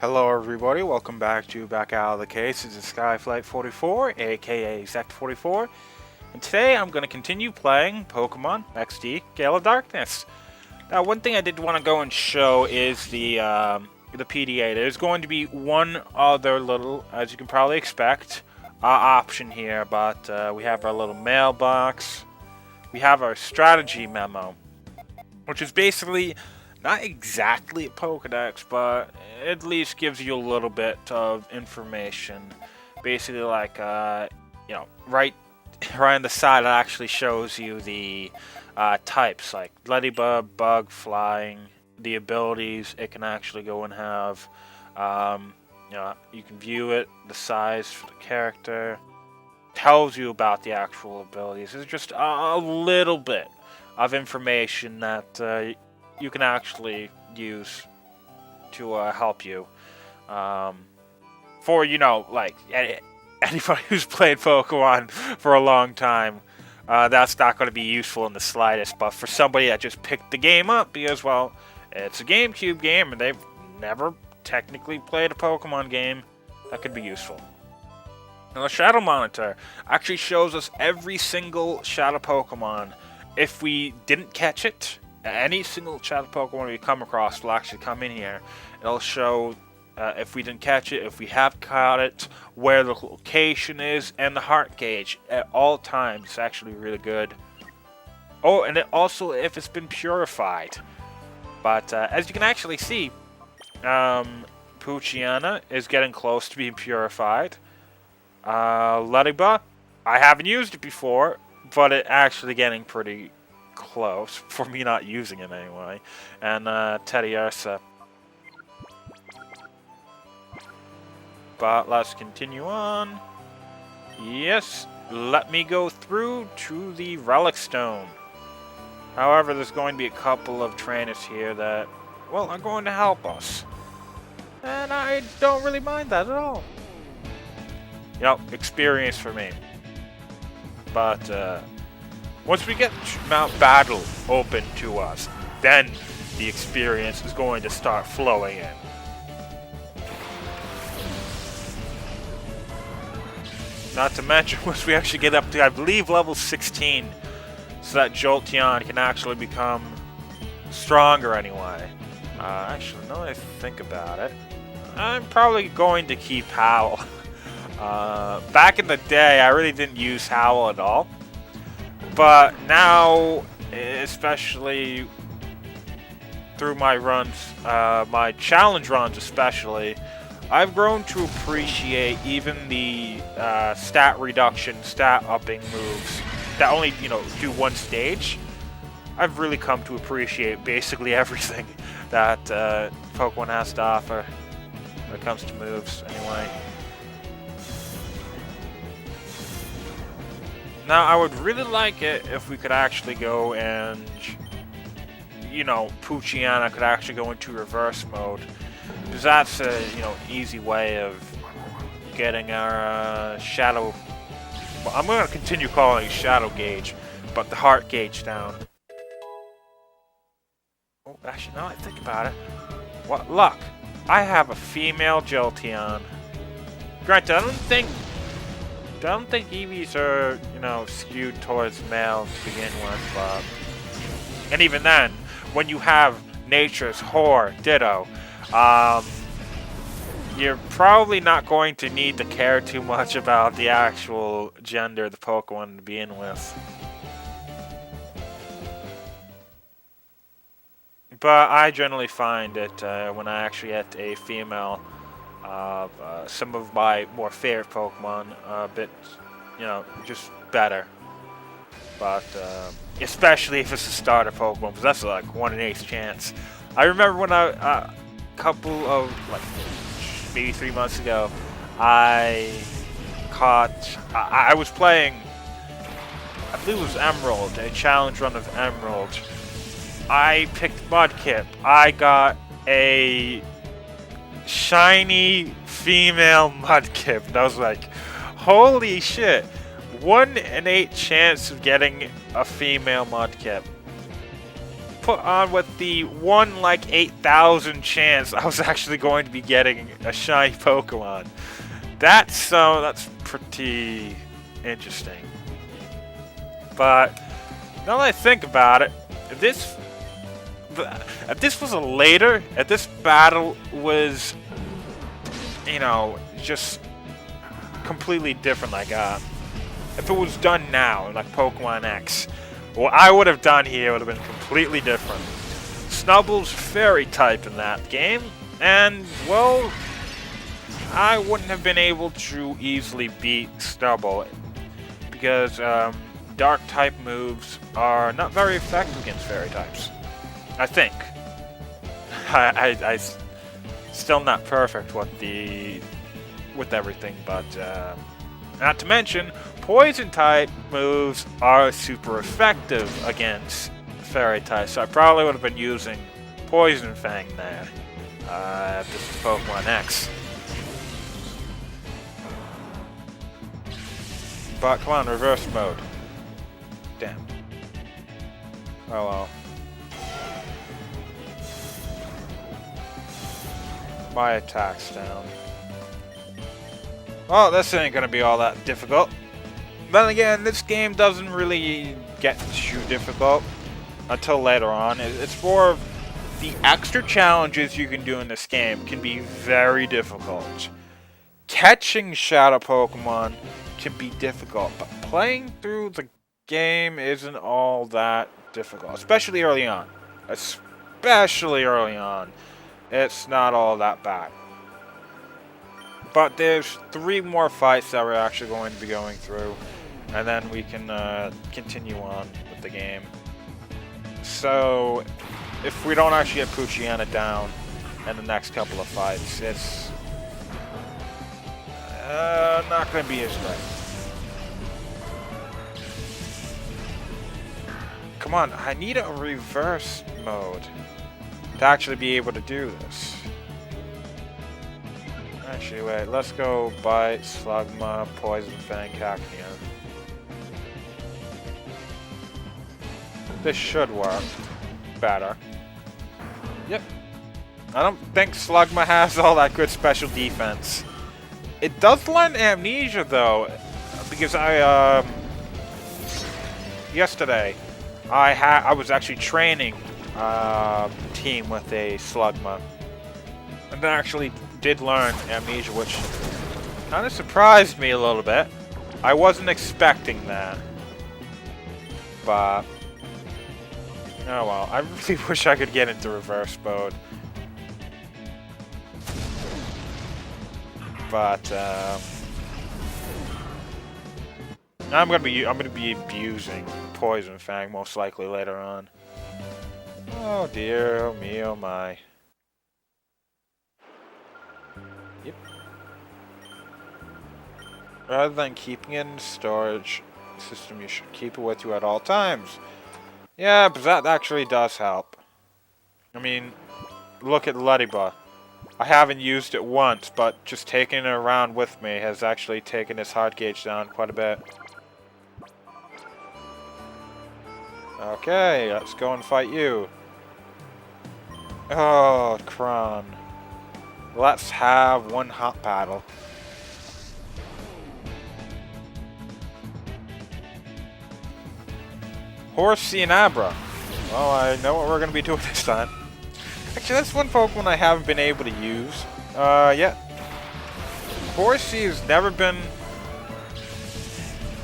Hello everybody, welcome back to Back Out of the Case. This is Skyflight44, aka Zect44, and today I'm going to continue playing Pokemon XD Gale of Darkness. Now, one thing I did want to go and show is the PDA. There's going to be one other little, as you can probably expect, option here, but we have our little mailbox. We have our strategy memo, which is basically not exactly a Pokedex, but it at least gives you a little bit of information. Basically, like, right on the side, it actually shows you the types, like Ladybug, Bug, Flying, the abilities it can actually go and have. You can view it, the size for the character, tells you about the actual abilities. It's just a little bit of information that you can actually use to help you. For, like, anybody who's played Pokemon for a long time, that's not going to be useful in the slightest. But for somebody that just picked the game up because, well, it's a GameCube game and they've never technically played a Pokemon game, that could be useful. Now, the Shadow Monitor actually shows us every single Shadow Pokemon. If we didn't catch it, any single Shadow Pokemon we come across will actually come in here. It'll show if we didn't catch it, if we have caught it, where the location is, and the heart gauge at all times. It's actually really good. Oh, and it also if it's been purified. But as you can actually see, Poochyena is getting close to being purified. Ladybug, I haven't used it before, but it's actually getting pretty close for me not using it anyway. And Teddiursa. But let's continue on. Yes, let me go through to the Relic Stone. However, there's going to be a couple of trainers here that, well, are going to help us. And I don't really mind that at all. Experience for me. But once we get Mount Battle open to us, then the experience is going to start flowing in. Not to mention, once we actually get up to, I believe, level 16, so that Jolteon can actually become stronger anyway. Actually, now that I think about it, I'm probably going to keep Howl. Back in the day, I really didn't use Howl at all. But now, especially through my runs, my challenge runs especially, I've grown to appreciate even the stat reduction, stat upping moves that only, do one stage. I've really come to appreciate basically everything that Pokemon has to offer when it comes to moves, anyway. Now, I would really like it if we could actually go and, Poochyena could actually go into reverse mode. Because that's a, easy way of getting our Shadow... Well, I'm going to continue calling it Shadow Gauge, but the Heart Gauge down. Oh, actually, now I think about it. What luck! I have a female Jolteon. Granted, I don't think EVs are, skewed towards male to begin with, but... And even then, when you have Nature's Whore, Ditto, you're probably not going to need to care too much about the actual gender of the Pokemon to begin with. But I generally find that when I actually get a female of some of my more favorite Pokemon, a bit, just better. But especially if it's a starter Pokemon, because that's like 1 in 8 chance. I remember when a couple of, maybe 3 months ago, I was playing, I believe it was Emerald, a challenge run of Emerald. I picked Mudkip. I got a shiny female Mudkip. And I was like, holy shit. 1 in 8 chance of getting a female Mudkip. put on with the 1 like 8,000 chance I was actually going to be getting a shiny Pokemon. That's pretty interesting. But now that I think about it, if this was if this battle was, you know, just completely different, like if it was done now, like Pokemon X, what I would have done here would have been completely different. Snubble's Fairy type in that game, and well, I wouldn't have been able to easily beat Snubble because Dark type moves are not very effective against Fairy types. I think. I still not perfect with everything, but not to mention Poison type moves are super effective against Fairy types. So I probably would have been using Poison Fang there. This is Pokemon X. But come on, reverse mode. Damn. Oh well. My attack's down. Well, this ain't gonna be all that difficult. Then again, this game doesn't really get too difficult until later on. It's more of the extra challenges you can do in this game can be very difficult. Catching Shadow Pokemon can be difficult, but playing through the game isn't all that difficult, especially early on. Especially early on. It's not all that bad. But there's 3 more fights that we're actually going to be going through, and then we can continue on with the game. So, if we don't actually get Poochyena down in the next couple of fights, it's not going to be as great. Come on, I need a reverse mode to actually be able to do this. Actually, wait, let's go Bite, Slugma, Poison Fang, Cacnea. This should work better. Yep. I don't think Slugma has all that good special defense. It does learn Amnesia though, because yesterday I was actually training team with a Slugma, and I actually did learn Amnesia, which kind of surprised me a little bit. I wasn't expecting that, but oh well. I really wish I could get into reverse mode, but I'm gonna be abusing Poison Fang most likely later on. Oh dear, oh me, oh my. Yep. Rather than keeping it in storage system, you should keep it with you at all times. Yeah, but that actually does help. I mean, look at Ladybug. I haven't used it once, but just taking it around with me has actually taken its heart gauge down quite a bit. Okay, let's go and fight you. Oh, Kron. Let's have one hot battle. Horsea and Abra. Well, I know what we're going to be doing this time. Actually, that's one Pokemon I haven't been able to use yet. Horsea has never been...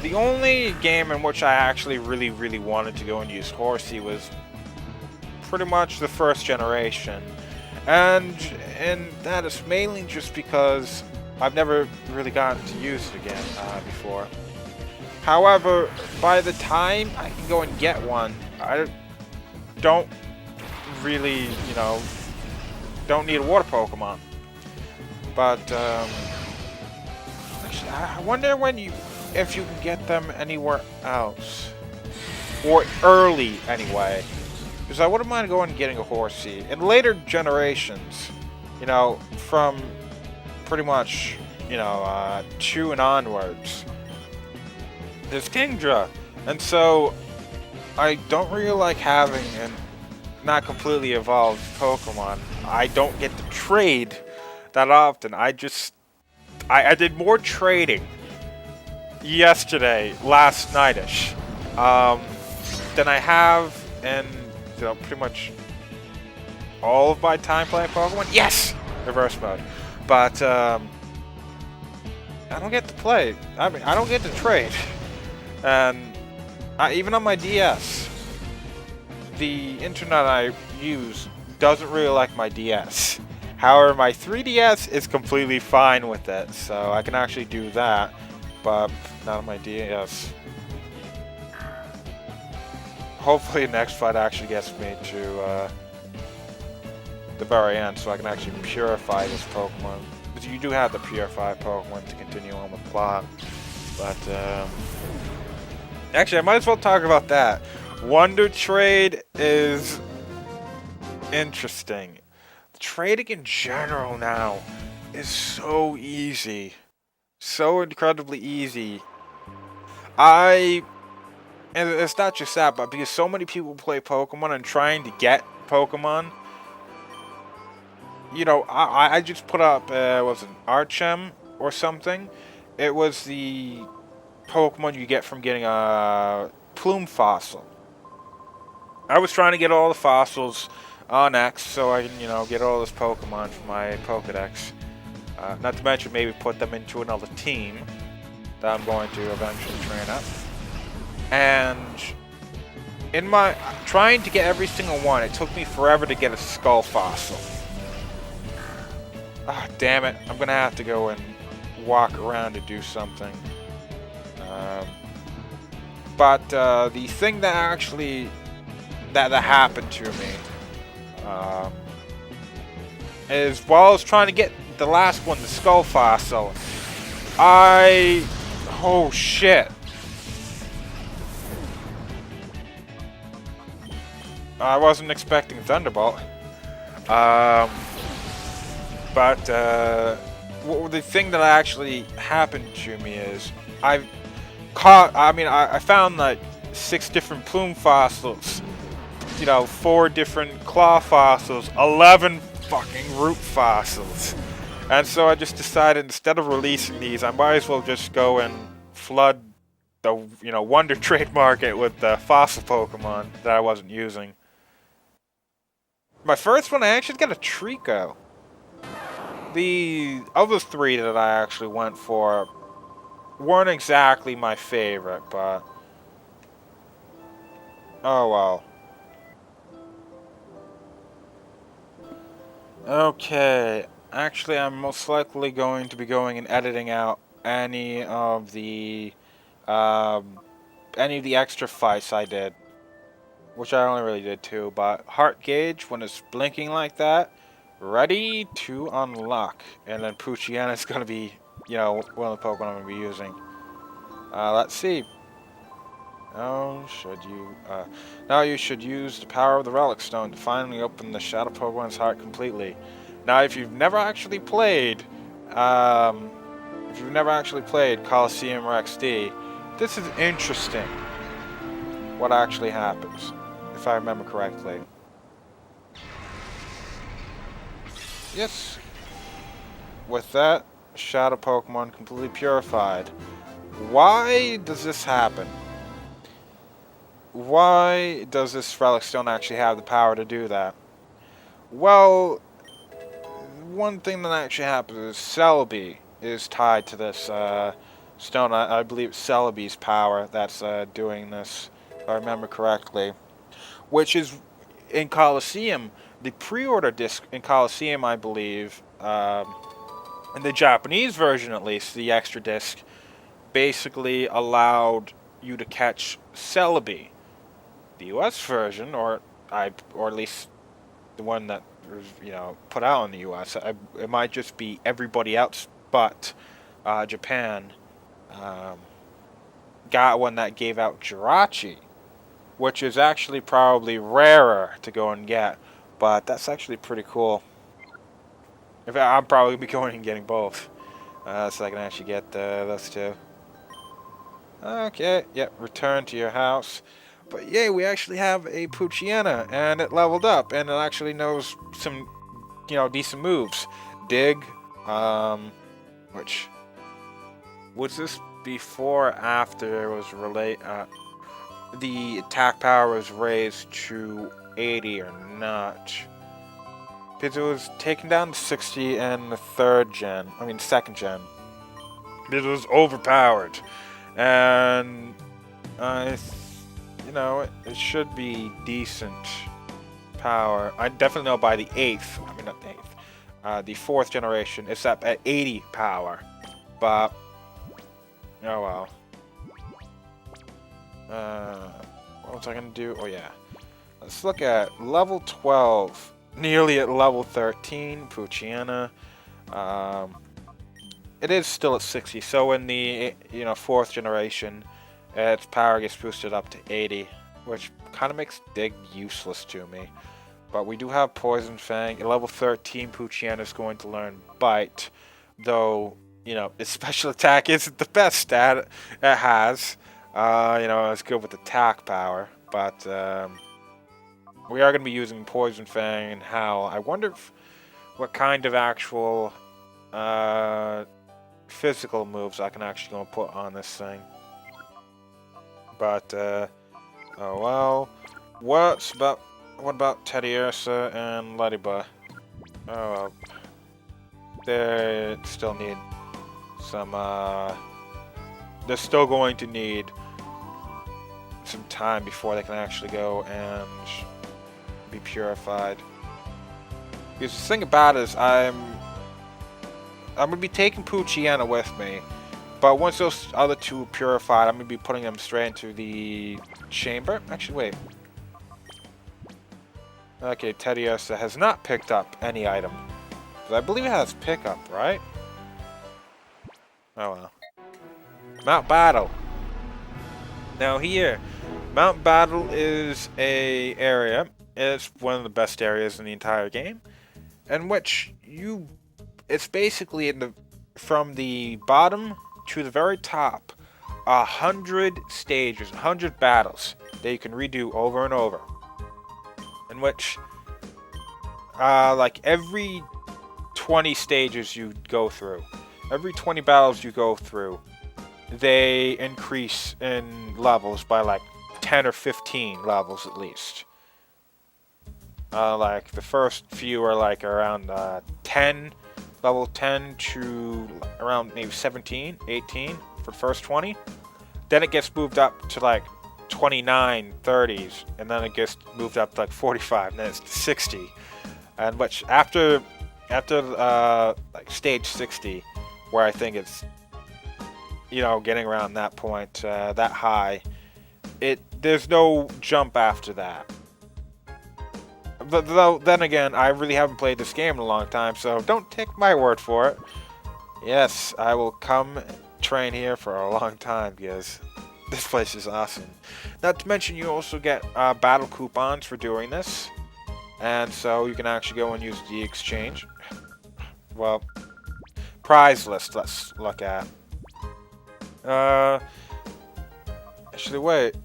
The only game in which I actually really wanted to go and use Horsea was pretty much the first generation. And that is mainly just because I've never really gotten to use it again before. However, by the time I can go and get one, I don't really, you know, don't need a water Pokemon. But actually, I wonder if you can get them anywhere else, or early anyway. Because I wouldn't mind going and getting a Horsea. In later generations, you know, from pretty much, you know, 2 and onwards, there's Kingdra. And so, I don't really like having not completely evolved Pokemon, I don't get to trade that often. I did more trading yesterday, last nightish, than I have in, pretty much all of my time playing Pokemon. Yes! Reverse mode. But, I don't get to play. I mean, I don't get to trade. And even on my DS, the internet I use doesn't really like my DS. However, my 3DS is completely fine with it, so I can actually do that, but not on my DS. Hopefully next fight actually gets me to the very end, so I can actually purify this Pokemon. Because you do have to purify Pokemon to continue on with the plot. But, actually, I might as well talk about that. Wonder Trade is interesting. Trading in general now is so easy. So incredibly easy. And it's not just that, but because so many people play Pokemon and trying to get Pokemon, I just put up, was it Archem or something? It was the Pokemon you get from getting a Plume Fossil. I was trying to get all the fossils on X so I can, get all this Pokemon from my Pokedex. Not to mention maybe put them into another team that I'm going to eventually train up. And in my trying to get every single one, it took me forever to get a Skull Fossil. Ah, damn it. I'm going to have to go and walk around to do something. But the thing that actually that happened to me is while I was trying to get the last one, the Skull Fossil, oh shit. I wasn't expecting Thunderbolt. But the thing that actually happened to me is I found like 6 different Plume Fossils, 4 different Claw Fossils, 11 fucking Root Fossils. And so I just decided instead of releasing these, I might as well just go and flood the, Wonder Trade Market with the fossil Pokemon that I wasn't using. My first one, I actually got a Trico. The other 3 that I actually went for weren't exactly my favorite, but oh well. Okay, actually I'm most likely going to be going and editing out any of the extra fights I did, which I only really did 2, but Heart Gauge, when it's blinking like that, ready to unlock, and then Poochyena is going to be, one of the Pokemon I'm going to be using. Let's see. Now you should use the power of the Relic Stone to finally open the Shadow Pokemon's heart completely. Now, if you've never actually played, Coliseum or XD, this is interesting. What actually happens, if I remember correctly. Yes. With that, Shadow Pokemon completely purified. Why does this happen? Why does this Relic Stone actually have the power to do that? Well, one thing that actually happens is Celebi is tied to this stone. I believe it's Celebi's power that's doing this, if I remember correctly. Which is, in Coliseum, the pre-order disc in Coliseum, I believe, in the Japanese version at least, the extra disc, basically allowed you to catch Celebi. The US version, or at least the one that was, put out in the US, it might just be everybody else but Japan, got one that gave out Jirachi, which is actually probably rarer to go and get, but that's actually pretty cool. In fact, I'm probably be going and getting both, so I can actually get those 2. Okay, yep, return to your house. But yay, we actually have a Poochyena, and it leveled up, and it actually knows some, decent moves. Dig, which was this before or after it was the attack power was raised to 80 or not? Because it was taken down to 60 in the second gen. It was overpowered, and it should be decent power. I definitely know by the 8th, not the 8th, the 4th generation, it's up at 80 power. But, oh well. What was I gonna do? Oh yeah. Let's look at level 12. Nearly at level 13, Poochyena. It is still at 60, so in the 4th generation, its power gets boosted up to 80, which kind of makes Dig useless to me. But we do have Poison Fang. At level 13, Poochyena is going to learn Bite, though its special attack isn't the best stat it has. It's good with attack power, but we are going to be using Poison Fang and Howl. I wonder what kind of actual physical moves I can actually go and put on this thing. But, oh well. What about Teddiursa and Ladybug? Oh well. They still need some, they're still going to need some time before they can actually go and be purified. Because the thing about it is I'm going to be taking Poochyena with me, but once those other two are purified, I'm going to be putting them straight into the chamber. Actually, wait. Okay, Teddiursa has not picked up any item. I believe it has pickup, right? Oh well. Mount Battle. Now here, Mount Battle is a area. It's one of the best areas in the entire game, in which it's basically from the bottom to the very top, 100 stages, 100 battles that you can redo over and over. In which, like every 20 stages you go through, every 20 battles you go through, they increase in levels by like 10 or 15 levels at least. Like the first few are like around 10, level 10 to around maybe 17, 18 for the first 20. Then it gets moved up to like 29, 30s, and then it gets moved up to like 45, and then it's 60. And which after like stage 60, where I think it's getting around that point, that high, there's no jump after that. But then again, I really haven't played this game in a long time, so don't take my word for it. Yes, I will come train here for a long time because this place is awesome. Not to mention, you also get battle coupons for doing this, and so you can actually go and use the exchange. Well, prize list. Let's look at. Actually, wait.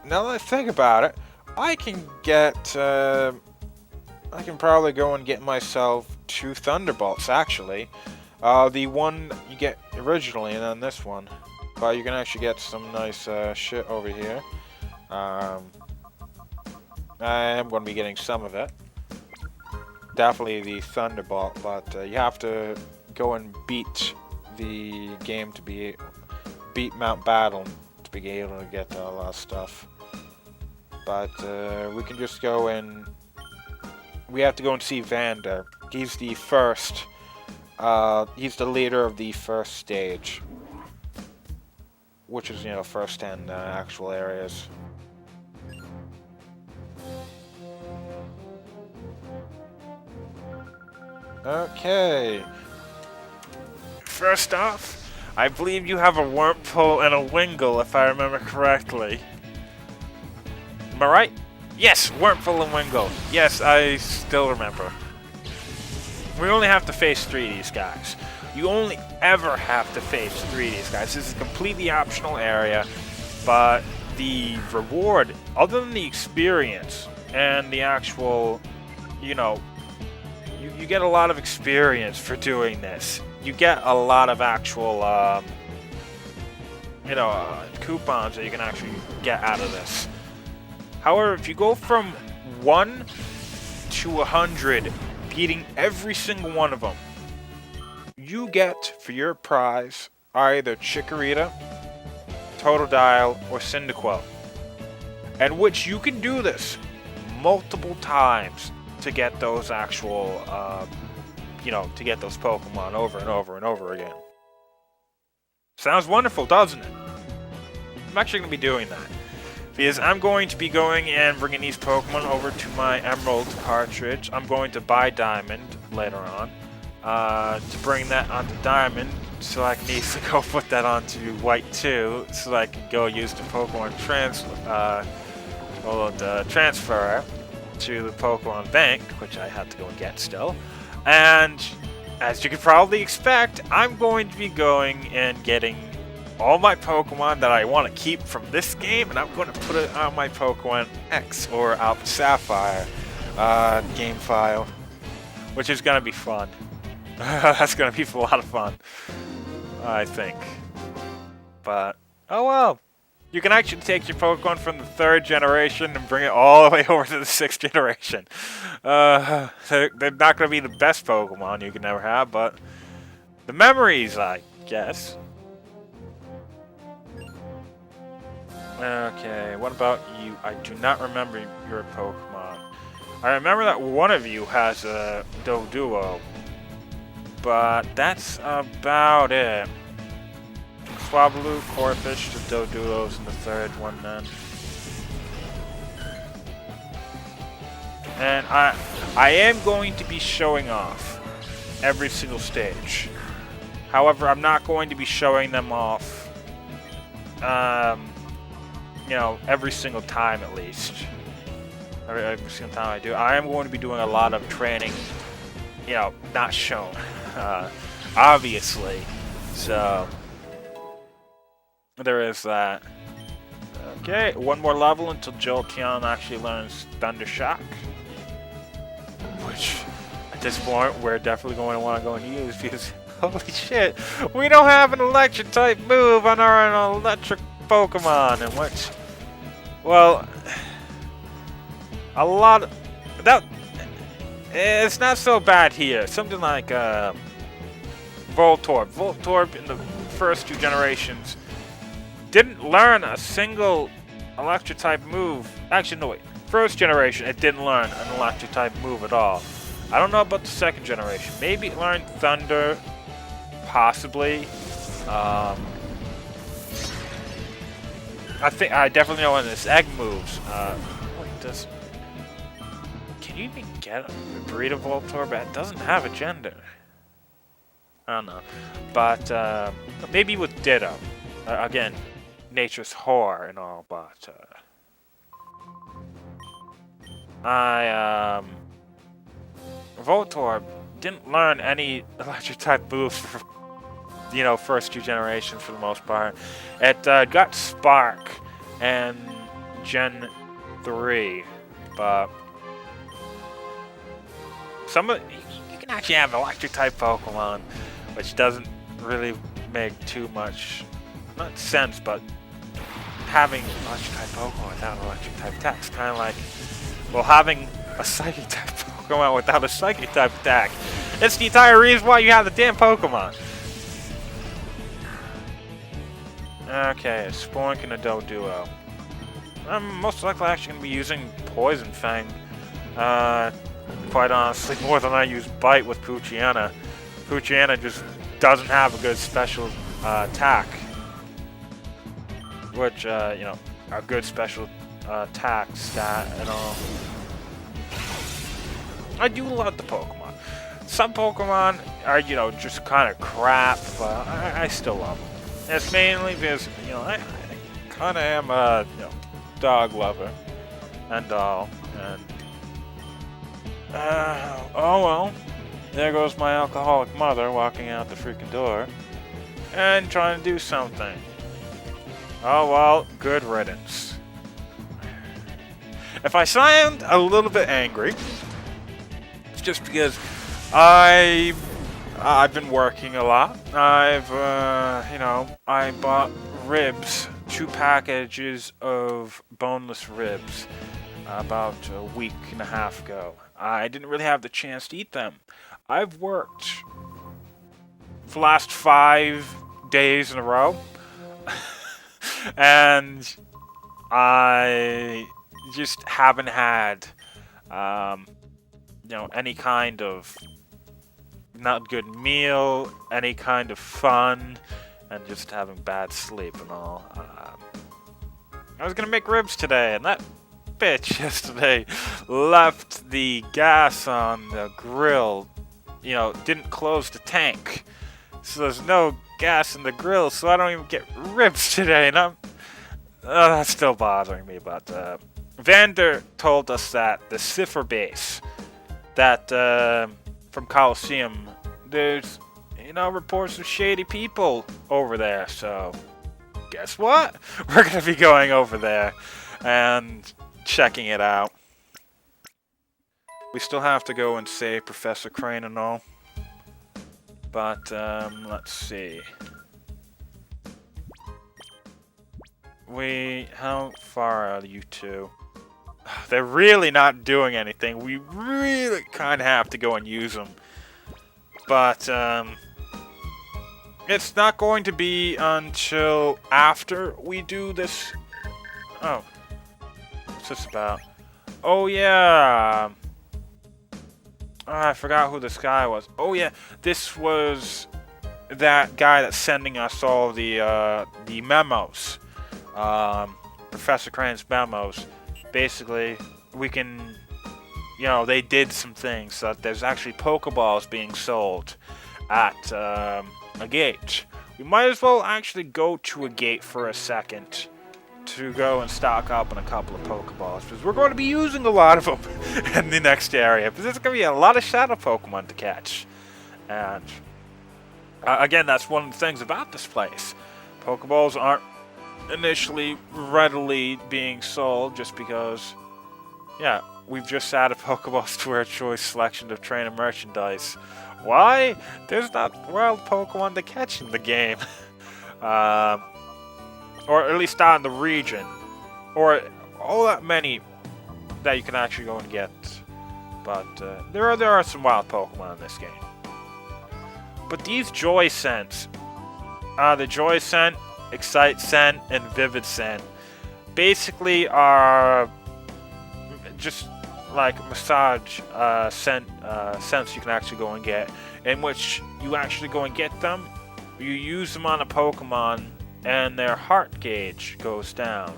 Now that I think about it, I can probably go and get myself 2 Thunderbolts, actually. The one you get originally, and then this one. But you can actually get some nice shit over here. I am going to be getting some of it. Definitely the Thunderbolt, but you have to go and beat the game to beat Mount Battle to be able to get a lot of stuff. But we can just go and we have to go and see Vander. He's the first. He's the leader of the first stage, which is first 10 actual areas. Okay. First off, I believe you have a Wurmple and a Wingull, if I remember correctly. Am I right? Yes, Wurmple and Wingull. Yes, I still remember. We only have to face 3 of these guys. You only ever have to face 3 of these guys. This is a completely optional area, but the reward, other than the experience and the actual, you know, you get a lot of experience for doing this. You get a lot of actual, coupons that you can actually get out of this. However, if you go from 1 to 100, beating every single one of them, you get for your prize either Chikorita, Totodile, or Cyndaquil. And which you can do this multiple times to get those actual, to get those Pokemon over and over and over again. Sounds wonderful, doesn't it? I'm actually going to be doing that. Because I'm going to be going and bringing these Pokemon over to my Emerald cartridge. I'm going to buy Diamond later on. To bring that onto Diamond, so I can easily go put that onto White 2, so I can go use the Pokemon transfer to the Pokemon Bank, which I have to go and get still. And as you can probably expect, I'm going to be going and getting all my Pokemon that I want to keep from this game, and I'm going to put it on my Pokemon X or Alpha Sapphire game file, which is going to be fun. That's going to be a lot of fun, I think. But, oh well. You can actually take your Pokemon from the 3rd generation and bring it all the way over to the 6th generation. They're not going to be the best Pokemon you can ever have, but the memories, I guess. Okay, what about you? I do not remember your Pokemon. I remember that one of you has a Doduo, but that's about it. Swablu, Corphish, the Doduos, and the 3rd one then. And I am going to be showing off every single stage. However, I'm not going to be showing them off, every single time at least. Every single time I do. I am going to be doing a lot of training, not shown, obviously. So there is that. Okay, one more level until Jolteon actually learns Thunder Shock. Which, at this point, we're definitely going to want to go and use because, holy shit, we don't have an electric type move on our electric Pokemon. And which, well, a lot of, that, it's not so bad here. Something like Voltorb. Voltorb in the first 2 generations didn't learn a single electric type move. Actually, no wait. First generation, it didn't learn an electric type move at all. I don't know about the 2nd generation. Maybe it learned Thunder, possibly. I definitely know when this egg moves. Can you even get a breed of Voltorb? It doesn't have a gender. I don't know, but maybe with Ditto. Again, nature's whore and all, but Voltorb didn't learn any electric type moves for, first 2 generations for the most part. It got Spark and Gen 3, but you can actually have electric type Pokemon, which doesn't really make too much, not sense, but having electric type Pokemon without electric type attack is kind of like, well, having a psychic type Pokemon without a psychic type attack. It's the entire reason why you have the damn Pokemon. Okay, a Spoink and a Doduo. I'm most likely actually going to be using Poison Fang. Quite honestly, more than I use Bite with Poochyena. Poochyena just doesn't have a good special attack. Which, a good special attack stat and all. I do love the Pokemon. Some Pokemon are, just kind of crap, but I still love them. It's mainly because, I kind of am a, dog lover and all. And, oh well. There goes my alcoholic mother walking out the freaking door and trying to do something. Oh well, good riddance. If I sound a little bit angry, it's just because I've been working a lot. I bought ribs, 2 packages of boneless ribs about a week and a half ago. I didn't really have the chance to eat them. I've worked for the last 5 days in a row, and I just haven't had, any kind of not good meal, any kind of fun, and just having bad sleep and all. I was gonna make ribs today, and that bitch yesterday left the gas on the grill, didn't close the tank. So there's no gas in the grill, so I don't even get ribs today, and that's still bothering me. But Vander told us that the Cipher base, that from Coliseum, there's reports of shady people over there. So guess what? We're gonna be going over there and checking it out. We still have to go and save Professor Crane and all. But let's see. How far are you two? They're really not doing anything. We really kind of have to go and use them. But it's not going to be until after we do this. Oh, what's this about? Oh yeah. I forgot who this guy was. Oh yeah, this was that guy that's sending us all the memos. Professor Crane's memos. Basically, we can, they did some things. So that there's actually Pokeballs being sold at a gate. We might as well actually go to a gate for a second to go and stock up on a couple of Pokeballs, because we're going to be using a lot of them in the next area, because there's going to be a lot of Shadow Pokemon to catch. And again, that's one of the things about this place. Pokeballs aren't initially readily being sold just because, we've just added Pokeballs to our choice selection of trainer merchandise. Why? There's not wild Pokemon to catch in the game. Or at least not in the region. Or all that many that you can actually go and get. But there are some wild Pokemon in this game. But these Joy Scents, the Joy Scent, Excite Scent, and Vivid Scent, basically are just like massage scents you can actually go and get, in which you actually go and get them, you use them on a Pokemon, and their heart gauge goes down.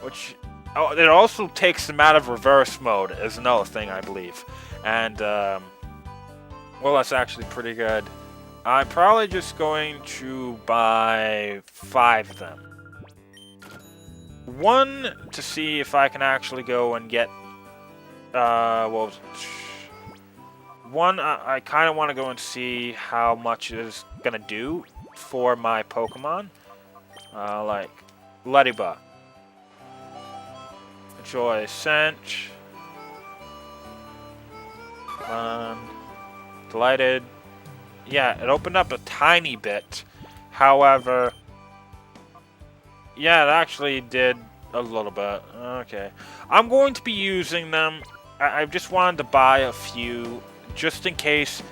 Which, it also takes them out of reverse mode, is another thing, I believe. And, well, that's actually pretty good. I'm probably just going to buy 5 of them. 1, to see if I can actually go and get, one, I kind of want to go and see how much it is going to do for my Pokemon. Like Ladybug, Joy Scent, Delighted. Yeah, it opened up a tiny bit. However, yeah, it actually did a little bit. Okay, I'm going to be using them. I just wanted to buy a few just in case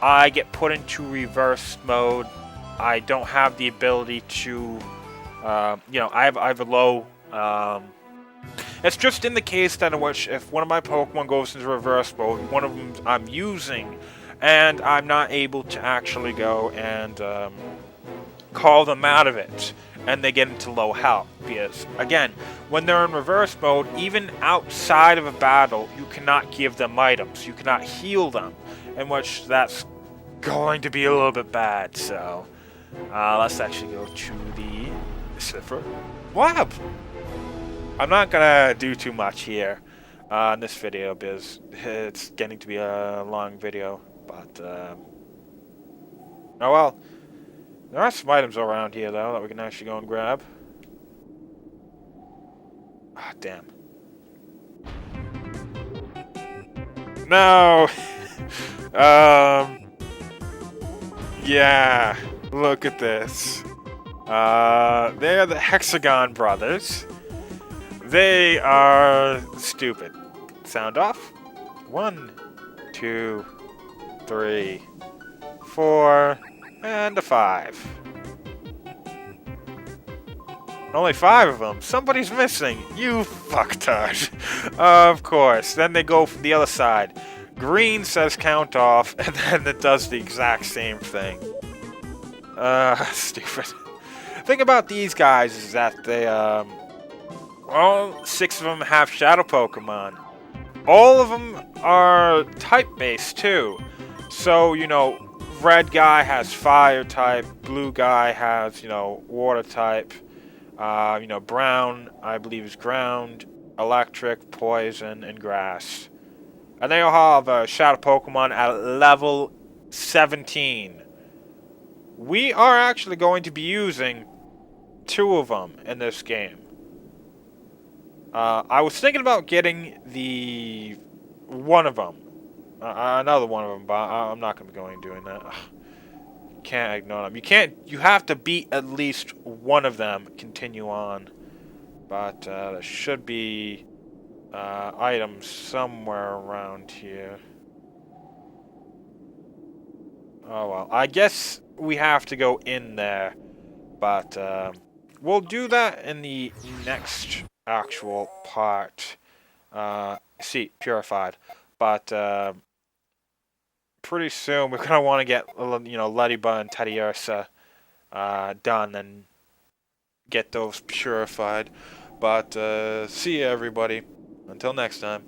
I get put into reverse mode. I don't have the ability to. I have a low. It's just in the case that in which if one of my Pokemon goes into reverse mode, one of them I'm using, and I'm not able to actually go and call them out of it, and they get into low health. Because again, when they're in reverse mode, even outside of a battle, you cannot give them items. You cannot heal them, in which that's going to be a little bit bad. So let's actually go to the Cipher Lab. I'm not gonna do too much here in this video because it's getting to be a long video. But oh well, there are some items around here though that we can actually go and grab. Ah, damn. No! Yeah, look at this. They're the Hexagon Brothers. They are stupid. Sound off. 1, 2, 3, 4, and a 5. Only 5 of them. Somebody's missing. You fucktard. Of course. Then they go from the other side. Green says count off, and then it does the exact same thing. Stupid. Thing about these guys is that they, all 6 of them have shadow Pokemon. All of them are type-based, too. So, you know, red guy has fire type, blue guy has, you know, water type. You know, brown, I believe, is ground, electric, poison, and grass. And they all have a shadow Pokemon at level 17. We are actually going to be using 2 of them in this game. I was thinking about getting the one of them, another one of them, but I'm not going to be going doing that. Ugh. Can't ignore them. You have to beat at least one of them, continue on. But there should be items somewhere around here. Oh well, I guess we have to go in there. But we'll do that in the next actual part. See, purified. But pretty soon we're gonna want to get, you know, Ladybug and Teddiursa done and get those purified. But see you, everybody. Until next time.